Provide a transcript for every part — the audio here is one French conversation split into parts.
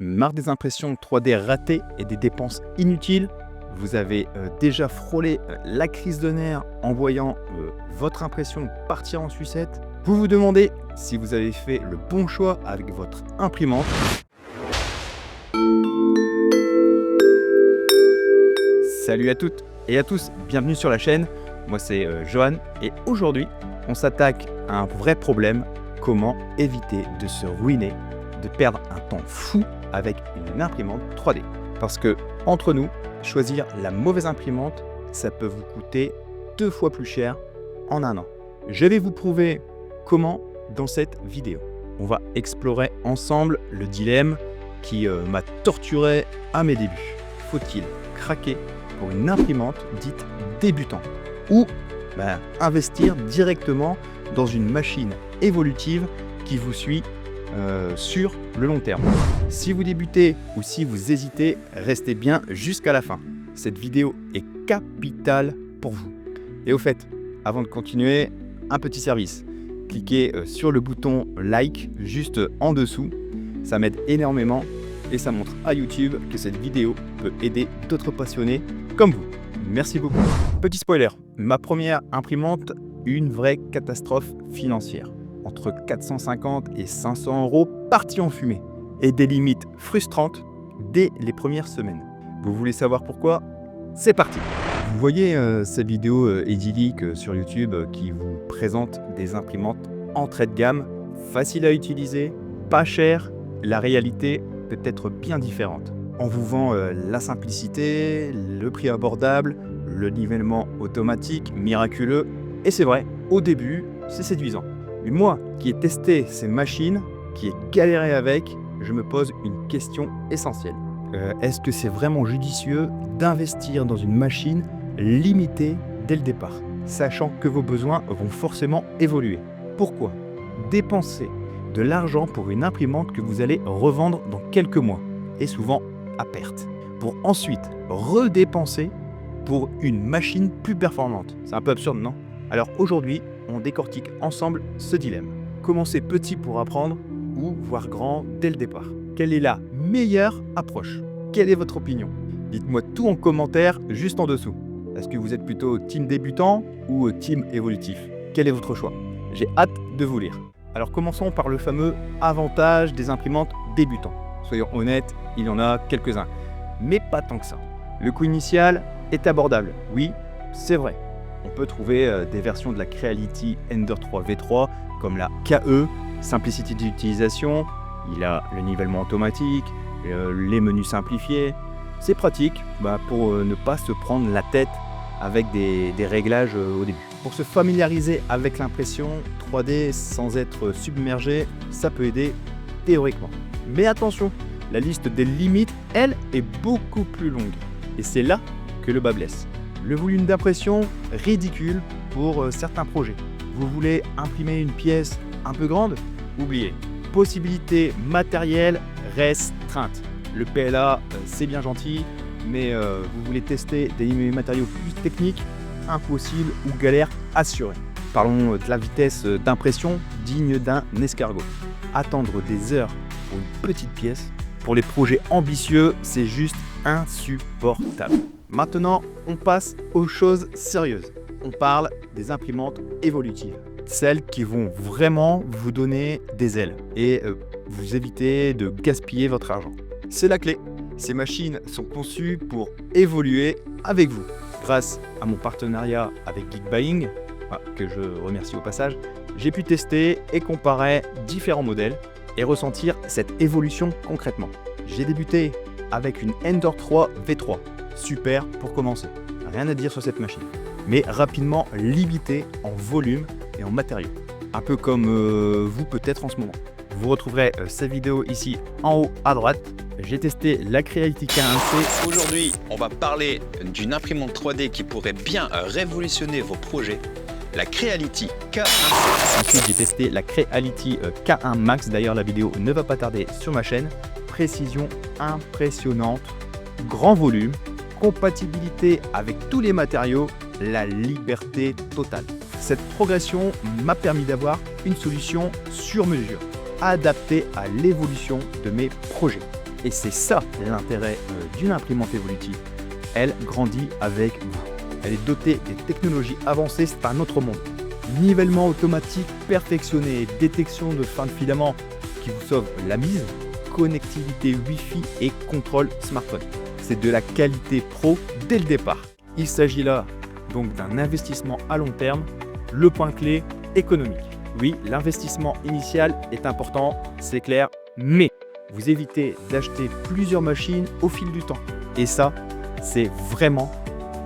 Marre des impressions 3D ratées et des dépenses inutiles? Vous avez déjà frôlé la crise de nerfs en voyant votre impression partir en sucette? Vous vous demandez si vous avez fait le bon choix avec votre imprimante? Salut à toutes et à tous, bienvenue sur la chaîne. Moi c'est Johan et aujourd'hui on s'attaque à un vrai problème: comment éviter de se ruiner, de perdre un temps fou avec une imprimante 3D. Parce que, entre nous, choisir la mauvaise imprimante, ça peut vous coûter 2 fois plus cher en un an. Je vais vous prouver comment dans cette vidéo. On va explorer ensemble le dilemme qui m'a torturé à mes débuts. Faut-il craquer pour une imprimante dite débutante ou investir directement dans une machine évolutive qui vous suit sur le long terme? Si vous débutez ou si vous hésitez, restez bien jusqu'à la fin. Cette vidéo est capitale pour vous. Et au fait, avant de continuer, un petit service. Cliquez sur le bouton like juste en dessous. Ça m'aide énormément et ça montre à YouTube que cette vidéo peut aider d'autres passionnés comme vous. Merci beaucoup. Petit spoiler, ma première imprimante, une vraie catastrophe financière. Entre 450 et 500 euros partis en fumée et des limites frustrantes dès les premières semaines. Vous voulez savoir pourquoi? C'est parti! Vous voyez cette vidéo idyllique sur YouTube qui vous présente des imprimantes entrée de gamme, faciles à utiliser, pas chères. La réalité peut être bien différente. On vous vend la simplicité, le prix abordable, le nivellement automatique miraculeux. Et c'est vrai, au début, c'est séduisant. Mais moi, qui ai testé ces machines, qui ai galéré avec, je me pose une question essentielle. Est-ce que c'est vraiment judicieux d'investir dans une machine limitée dès le départ, sachant que vos besoins vont forcément évoluer? Pourquoi dépenser de l'argent pour une imprimante que vous allez revendre dans quelques mois, et souvent à perte, pour ensuite redépenser pour une machine plus performante? C'est un peu absurde, non? Alors aujourd'hui, on décortique ensemble ce dilemme. Commencer petit pour apprendre ou voir grand dès le départ? Quelle est la meilleure approche? Quelle est votre opinion? Dites-moi tout en commentaire juste en dessous. Est-ce que vous êtes plutôt team débutant ou team évolutif? Quel est votre choix? J'ai hâte de vous lire. Alors commençons par le fameux avantage des imprimantes débutantes. Soyons honnêtes, il y en a quelques-uns, mais pas tant que ça. Le coût initial est abordable. Oui, c'est vrai. On peut trouver des versions de la Creality Ender 3 V3 comme la KE, simplicité d'utilisation, il a le nivellement automatique, les menus simplifiés. C'est pratique pour ne pas se prendre la tête avec des réglages au début. Pour se familiariser avec l'impression 3D sans être submergé, ça peut aider théoriquement. Mais attention, la liste des limites, elle, est beaucoup plus longue. Et c'est là que le bât blesse. Le volume d'impression ridicule pour certains projets. Vous voulez imprimer une pièce un peu grande? Oubliez. Possibilités matérielles restreintes. Le PLA, c'est bien gentil, mais vous voulez tester des matériaux plus techniques? Impossible ou galère assurée. Parlons de la vitesse d'impression digne d'un escargot. Attendre des heures pour une petite pièce, pour les projets ambitieux, c'est juste insupportable. Maintenant, on passe aux choses sérieuses. On parle des imprimantes évolutives. Celles qui vont vraiment vous donner des ailes et vous éviter de gaspiller votre argent. C'est la clé. Ces machines sont conçues pour évoluer avec vous. Grâce à mon partenariat avec Geekbuying, que je remercie au passage, j'ai pu tester et comparer différents modèles et ressentir cette évolution concrètement. J'ai débuté avec une Ender 3 V3. Super pour commencer. Rien à dire sur cette machine. Mais rapidement limité en volume et en matériaux. Un peu comme vous peut-être en ce moment. Vous retrouverez cette vidéo ici en haut à droite. J'ai testé la Creality K1C. Aujourd'hui, on va parler d'une imprimante 3D qui pourrait bien révolutionner vos projets. La Creality K1C. Ensuite, j'ai testé la Creality K1 Max. D'ailleurs, la vidéo ne va pas tarder sur ma chaîne. Précision impressionnante, grand volume, compatibilité avec tous les matériaux, la liberté totale. Cette progression m'a permis d'avoir une solution sur mesure, adaptée à l'évolution de mes projets. Et c'est ça l'intérêt d'une imprimante évolutive. Elle grandit avec vous. Elle est dotée des technologies avancées, c'est un autre monde. Nivellement automatique perfectionné, détection de fin de filament qui vous sauve la mise, connectivité Wi-Fi et contrôle smartphone. C'est de la qualité pro dès le départ. Il s'agit là donc d'un investissement à long terme, le point clé économique. Oui, l'investissement initial est important, c'est clair, mais vous évitez d'acheter plusieurs machines au fil du temps. Et ça, c'est vraiment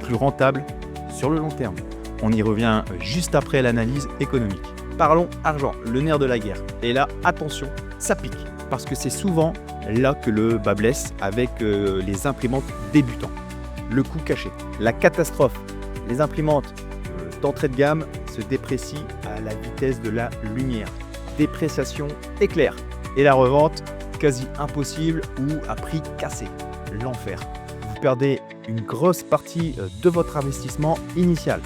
plus rentable sur le long terme. On y revient juste après l'analyse économique. Parlons argent, le nerf de la guerre. Et là, attention, ça pique. Parce que c'est souvent là que le bas blesse avec les imprimantes débutants. Le coût caché, la catastrophe. Les imprimantes d'entrée de gamme se déprécient à la vitesse de la lumière. Dépréciation éclair. Et la revente, quasi impossible ou à prix cassé. L'enfer. Vous perdez une grosse partie de votre investissement initial.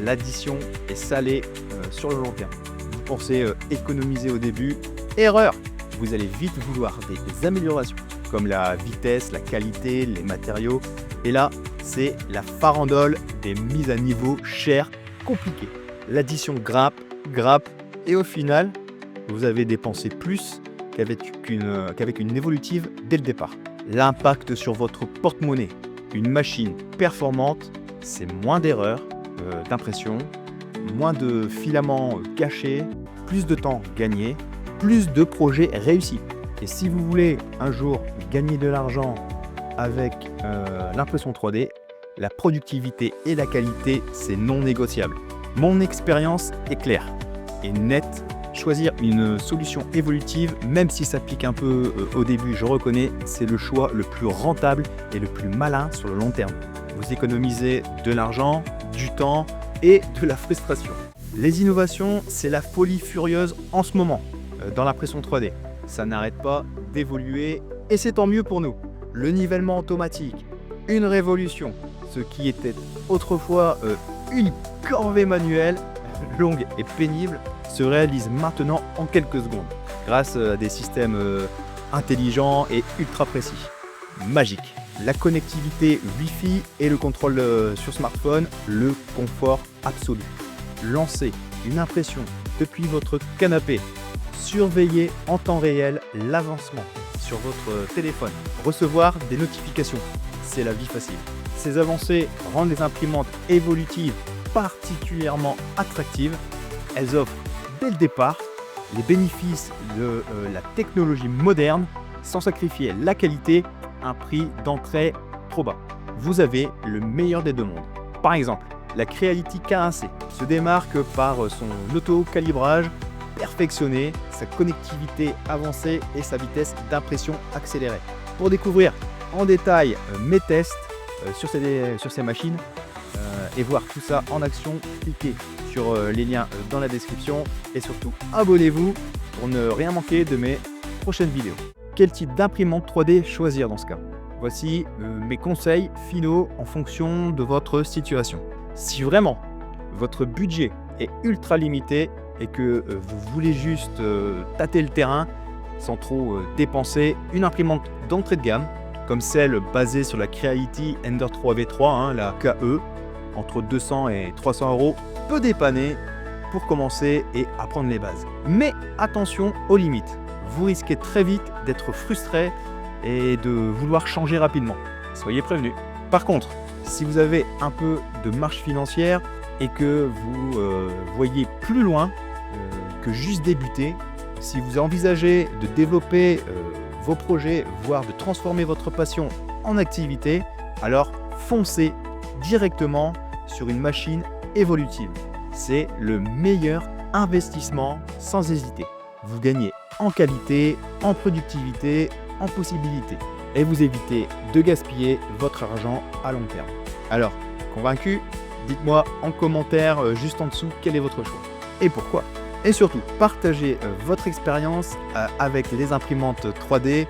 L'addition est salée sur le long terme. Vous pensez économiser au début. Erreur! Vous allez vite vouloir des améliorations comme la vitesse, la qualité, les matériaux. Et là, c'est la farandole des mises à niveau chères, compliquées. L'addition grimpe et au final, vous avez dépensé plus qu'avec une évolutive dès le départ. L'impact sur votre porte-monnaie. Une machine performante, c'est moins d'erreurs d'impression, moins de filaments cachés, plus de temps gagné, plus de projets réussis. Et si vous voulez un jour gagner de l'argent avec l'impression 3D, la productivité et la qualité, c'est non négociable. Mon expérience est claire et nette. Choisir une solution évolutive, même si ça pique un peu au début, je reconnais, c'est le choix le plus rentable et le plus malin sur le long terme. Vous économisez de l'argent, du temps et de la frustration. Les innovations, c'est la folie furieuse en ce moment dans l'impression 3D. Ça n'arrête pas d'évoluer et c'est tant mieux pour nous. Le nivellement automatique, une révolution. Ce qui était autrefois une corvée manuelle, longue et pénible, se réalise maintenant en quelques secondes, grâce à des systèmes intelligents et ultra précis. Magique. La connectivité Wi-Fi et le contrôle sur smartphone, le confort absolu. Lancez une impression depuis votre canapé. Surveillez en temps réel l'avancement sur votre téléphone. Recevoir des notifications, c'est la vie facile. Ces avancées rendent les imprimantes évolutives particulièrement attractives. Elles offrent dès le départ les bénéfices de la technologie moderne sans sacrifier la qualité, un prix d'entrée trop bas. Vous avez le meilleur des deux mondes. Par exemple, la Creality K1C se démarque par son auto-calibrage perfectionné, sa connectivité avancée et sa vitesse d'impression accélérée. Pour découvrir en détail mes tests sur ces machines et voir tout ça en action, cliquez sur les liens dans la description et surtout abonnez-vous pour ne rien manquer de mes prochaines vidéos. Quel type d'imprimante 3D choisir dans ce cas? Voici mes conseils finaux en fonction de votre situation. Si vraiment votre budget est ultra limité et que vous voulez juste tâter le terrain sans trop dépenser, une imprimante d'entrée de gamme comme celle basée sur la Creality Ender 3 V3, la KE, entre 200 et 300 € peut dépanner pour commencer et apprendre les bases. Mais attention aux limites. Vous risquez très vite d'être frustré et de vouloir changer rapidement. Soyez prévenus. Par contre, si vous avez un peu de marge financière et que vous voyez plus loin que juste débuter, si vous envisagez de développer vos projets, voire de transformer votre passion en activité, alors foncez directement sur une machine évolutive. C'est le meilleur investissement sans hésiter. Vous gagnez en qualité, en productivité, en possibilité. Et vous évitez de gaspiller votre argent à long terme. Alors, convaincu? Dites-moi en commentaire juste en dessous quel est votre choix et pourquoi. Et surtout, partagez votre expérience avec les imprimantes 3D.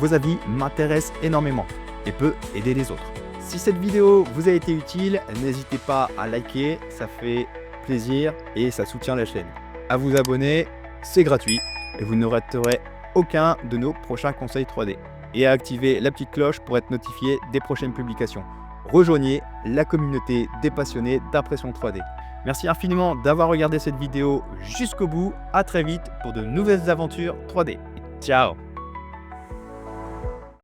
Vos avis m'intéressent énormément et peut aider les autres. Si cette vidéo vous a été utile, n'hésitez pas à liker, ça fait plaisir et ça soutient la chaîne. À vous abonner, c'est gratuit et vous ne raterez aucun de nos prochains conseils 3D. et à activer la petite cloche pour être notifié des prochaines publications. Rejoignez la communauté des passionnés d'impression 3D. Merci infiniment d'avoir regardé cette vidéo jusqu'au bout. À très vite pour de nouvelles aventures 3D. Ciao!